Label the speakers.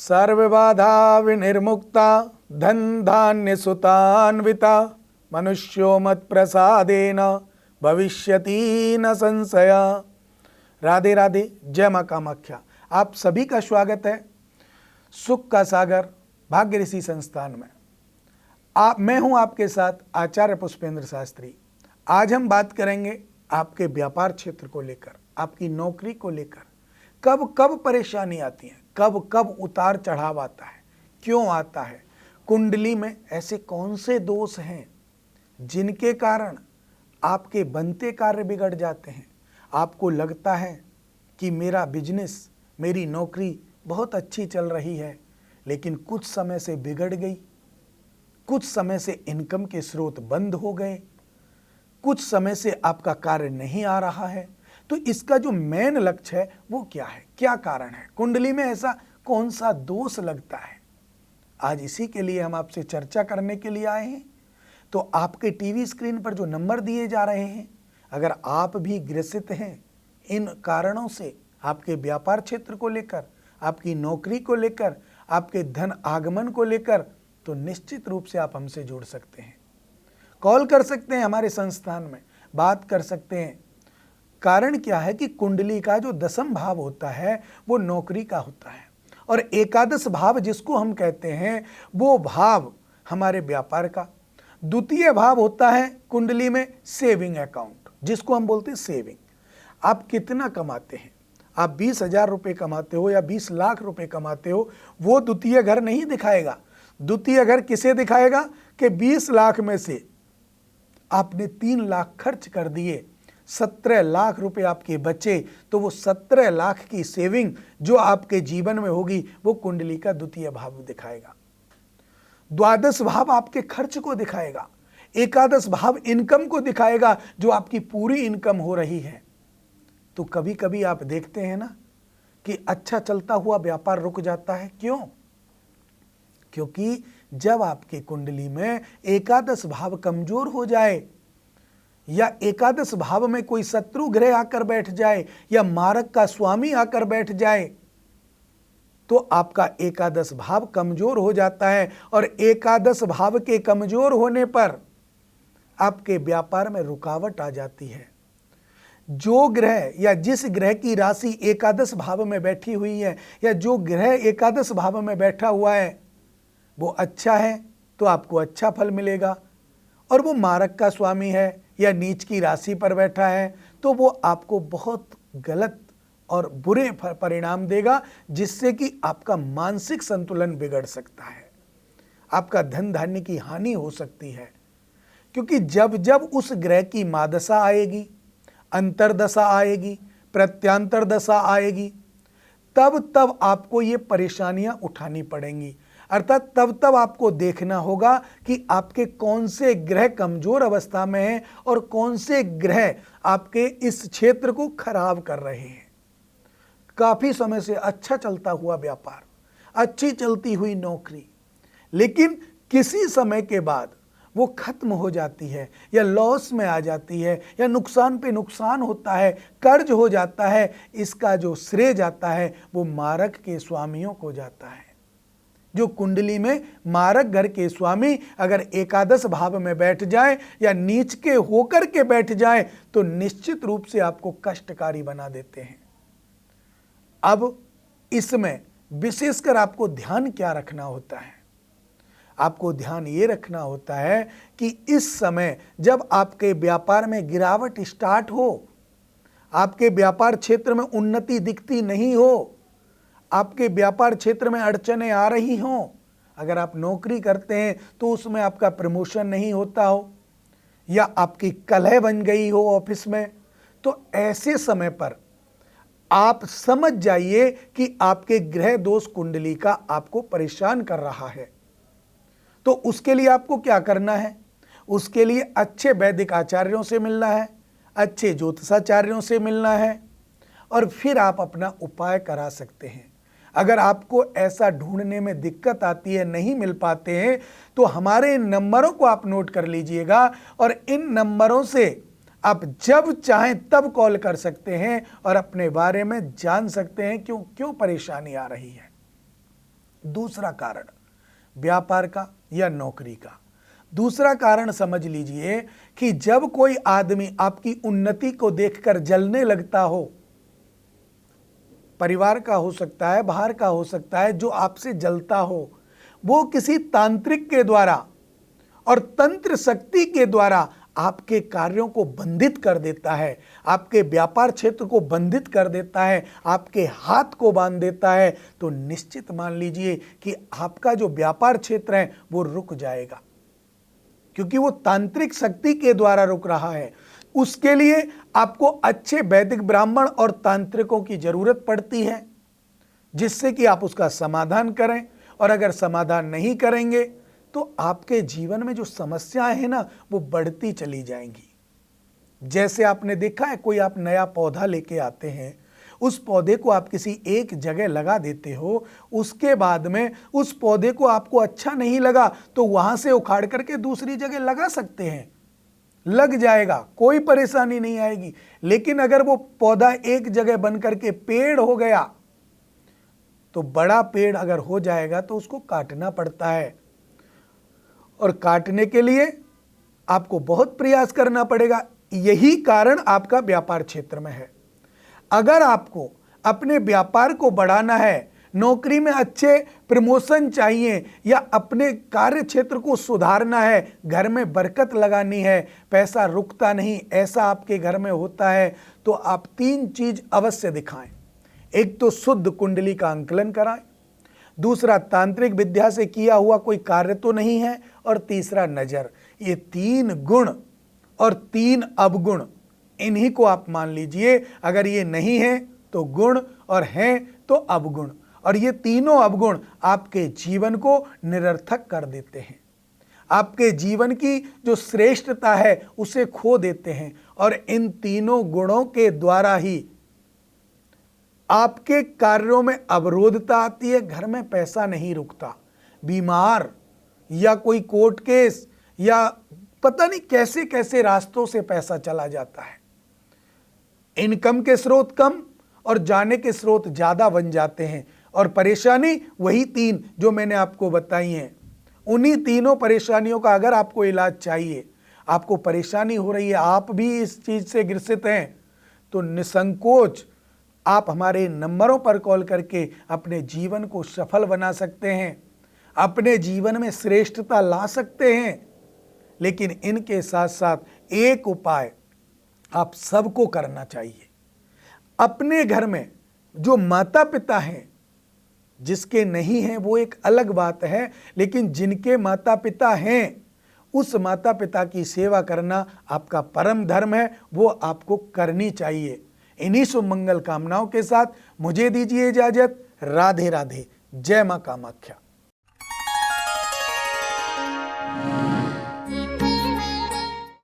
Speaker 1: सर्वबाधा विनिर्मुक्ता धन धान्य सुतान्विता मनुष्यो मत प्रसादेन भविष्यति न संशय। राधे राधे, जय मां कामाख्या। आप सभी का स्वागत है सुख का सागर भाग्य ऋषि संस्थान में। मैं हूं आपके साथ आचार्य पुष्पेंद्र शास्त्री। आज हम बात करेंगे आपके व्यापार क्षेत्र को लेकर, आपकी नौकरी को लेकर। कब कब परेशानी आती है, कब कब उतार चढ़ाव आता है, क्यों आता है, कुंडली में ऐसे कौन से दोष हैं जिनके कारण आपके बनते कार्य बिगड़ जाते हैं। आपको लगता है कि मेरा बिजनेस, मेरी नौकरी बहुत अच्छी चल रही है, लेकिन कुछ समय से बिगड़ गई, कुछ समय से इनकम के स्रोत बंद हो गए, कुछ समय से आपका कार्य नहीं आ रहा है। तो इसका जो मेन लक्ष्य है वो क्या है, क्या कारण है, कुंडली में ऐसा कौन सा दोष लगता है। आज इसी के लिए हम आपसे चर्चा करने के लिए आए हैं। तो आपके टीवी स्क्रीन पर जो नंबर दिए जा रहे हैं, अगर आप भी ग्रसित हैं इन कारणों से, आपके व्यापार क्षेत्र को लेकर, आपकी नौकरी को लेकर, आपके धन आगमन को लेकर, तो निश्चित रूप से आप हमसे जुड़ सकते हैं, कॉल कर सकते हैं, हमारे संस्थान में बात कर सकते हैं। कारण क्या है कि कुंडली का जो दसम भाव होता है वो नौकरी का होता है, और एकादश भाव जिसको हम कहते हैं वो भाव हमारे व्यापार का। द्वितीय भाव होता है कुंडली में सेविंग अकाउंट, जिसको हम बोलते हैं सेविंग। आप कितना कमाते हैं, आप 20,000 रुपये कमाते हो या 20 लाख रुपए कमाते हो, वो द्वितीय घर नहीं दिखाएगा। द्वितीय घर किसे दिखाएगा कि 20 लाख में से आपने 3 लाख खर्च कर दिए, 17 लाख रुपए आपके बचे, तो वो 17 लाख की सेविंग जो आपके जीवन में होगी वो कुंडली का द्वितीय भाव दिखाएगा। द्वादश भाव आपके खर्च को दिखाएगा, एकादश भाव इनकम को दिखाएगा, जो आपकी पूरी इनकम हो रही है। तो कभी कभी आप देखते हैं ना कि अच्छा चलता हुआ व्यापार रुक जाता है। क्यों? क्योंकि जब आपके कुंडली में एकादश भाव कमजोर हो जाए, या एकादश भाव में कोई शत्रु ग्रह आकर बैठ जाए, या मारक का स्वामी आकर बैठ जाए, तो आपका एकादश भाव कमजोर हो जाता है। और एकादश भाव के कमजोर होने पर आपके व्यापार में रुकावट आ जाती है। जो ग्रह या जिस ग्रह की राशि एकादश भाव में बैठी हुई है, या जो ग्रह एकादश भाव में बैठा हुआ है, वो अच्छा है तो आपको अच्छा फल मिलेगा, और वो मारक का स्वामी है या नीच की राशि पर बैठा है तो वो आपको बहुत गलत और बुरे परिणाम देगा, जिससे कि आपका मानसिक संतुलन बिगड़ सकता है, आपका धन धान्य की हानि हो सकती है। क्योंकि जब जब उस ग्रह की मादशा आएगी, अंतरदशा आएगी, प्रत्यांतर दशा आएगी, तब तब आपको ये परेशानियां उठानी पड़ेंगी। अर्थात तब तब आपको देखना होगा कि आपके कौन से ग्रह कमजोर अवस्था में हैं और कौन से ग्रह आपके इस क्षेत्र को खराब कर रहे हैं। काफी समय से अच्छा चलता हुआ व्यापार, अच्छी चलती हुई नौकरी, लेकिन किसी समय के बाद वो खत्म हो जाती है, या लॉस में आ जाती है, या नुकसान पे नुकसान होता है, कर्ज हो जाता है। इसका जो श्रेय जाता है वो मारक के स्वामियों को जाता है। जो कुंडली में मारक घर के स्वामी अगर एकादश भाव में बैठ जाए या नीच के होकर के बैठ जाए, तो निश्चित रूप से आपको कष्टकारी बना देते हैं। अब इसमें विशेषकर आपको ध्यान क्या रखना होता है? आपको ध्यान ये रखना होता है कि इस समय जब आपके व्यापार में गिरावट स्टार्ट हो, आपके व्यापार क्षेत्र में उन्नति दिखती नहीं हो, आपके व्यापार क्षेत्र में अड़चनें आ रही हों, अगर आप नौकरी करते हैं तो उसमें आपका प्रमोशन नहीं होता हो, या आपकी कलह बन गई हो ऑफिस में, तो ऐसे समय पर आप समझ जाइए कि आपके ग्रह दोष कुंडली का आपको परेशान कर रहा है। तो उसके लिए आपको क्या करना है? उसके लिए अच्छे वैदिक आचार्यों से मिलना है, अच्छे ज्योतिषाचार्यों से मिलना है, और फिर आप अपना उपाय करा सकते हैं। अगर आपको ऐसा ढूंढने में दिक्कत आती है, नहीं मिल पाते हैं, तो हमारे इन नंबरों को आप नोट कर लीजिएगा, और इन नंबरों से आप जब चाहें तब कॉल कर सकते हैं और अपने बारे में जान सकते हैं क्यों परेशानी आ रही है। दूसरा कारण व्यापार का या नौकरी का। दूसरा कारण समझ लीजिए कि जब कोई आदमी आपकी उन्नति को देखकर जलने लगता हो, परिवार का हो सकता है, बाहर का हो सकता है, जो आपसे जलता हो, वो किसी तांत्रिक के द्वारा और तंत्र शक्ति के द्वारा आपके कार्यों को बंधित कर देता है, आपके व्यापार क्षेत्र को बंधित कर देता है, आपके हाथ को बांध देता है, तो निश्चित मान लीजिए कि आपका जो व्यापार क्षेत्र है वो रुक जाएगा, क्योंकि वो तांत्रिक शक्ति के द्वारा रुक रहा है। उसके लिए आपको अच्छे वैदिक ब्राह्मण और तांत्रिकों की जरूरत पड़ती है, जिससे कि आप उसका समाधान करें। और अगर समाधान नहीं करेंगे तो आपके जीवन में जो समस्याएं हैं ना, वो बढ़ती चली जाएंगी। जैसे आपने देखा है, कोई आप नया पौधा लेके आते हैं, उस पौधे को आप किसी एक जगह लगा देते हो, उसके बाद में उस पौधे को आपको अच्छा नहीं लगा तो वहां से उखाड़ करके दूसरी जगह लगा सकते हैं, लग जाएगा, कोई परेशानी नहीं आएगी। लेकिन अगर वो पौधा एक जगह बन करके पेड़ हो गया, तो बड़ा पेड़ अगर हो जाएगा तो उसको काटना पड़ता है, और काटने के लिए आपको बहुत प्रयास करना पड़ेगा। यही कारण आपका व्यापार क्षेत्र में है। अगर आपको अपने व्यापार को बढ़ाना है, नौकरी में अच्छे प्रमोशन चाहिए, या अपने कार्य क्षेत्र को सुधारना है, घर में बरकत लगानी है, पैसा रुकता नहीं ऐसा आपके घर में होता है, तो आप 3 चीज अवश्य दिखाएं। एक तो शुद्ध कुंडली का अंकलन कराएं, दूसरा तांत्रिक विद्या से किया हुआ कोई कार्य तो नहीं है, और तीसरा नजर। ये 3 गुण और 3 अवगुण, इन्हीं को आप मान लीजिए। अगर ये नहीं है तो गुण, और हैं तो अवगुण, और ये तीनों अवगुण आपके जीवन को निरर्थक कर देते हैं, आपके जीवन की जो श्रेष्ठता है उसे खो देते हैं। और इन तीनों गुणों के द्वारा ही आपके कार्यों में अवरोधता आती है, घर में पैसा नहीं रुकता, बीमार या कोई कोर्ट केस या पता नहीं कैसे कैसे रास्तों से पैसा चला जाता है। इनकम के स्रोत कम और जाने के स्रोत ज्यादा बन जाते हैं, और परेशानी वही 3 जो मैंने आपको बताई हैं। उन्हीं तीनों परेशानियों का अगर आपको इलाज चाहिए, आपको परेशानी हो रही है, आप भी इस चीज से ग्रसित हैं, तो निसंकोच आप हमारे नंबरों पर कॉल करके अपने जीवन को सफल बना सकते हैं, अपने जीवन में श्रेष्ठता ला सकते हैं। लेकिन इनके साथ साथ एक उपाय आप सबको करना चाहिए। अपने घर में जो माता पिता हैं, जिसके नहीं हैं वो एक अलग बात है, लेकिन जिनके माता पिता हैं, उस माता पिता की सेवा करना आपका परम धर्म है, वो आपको करनी चाहिए। इन्हीं शुभ मंगल कामनाओं के साथ मुझे दीजिए इजाजत। राधे राधे। जय मां कामाख्या।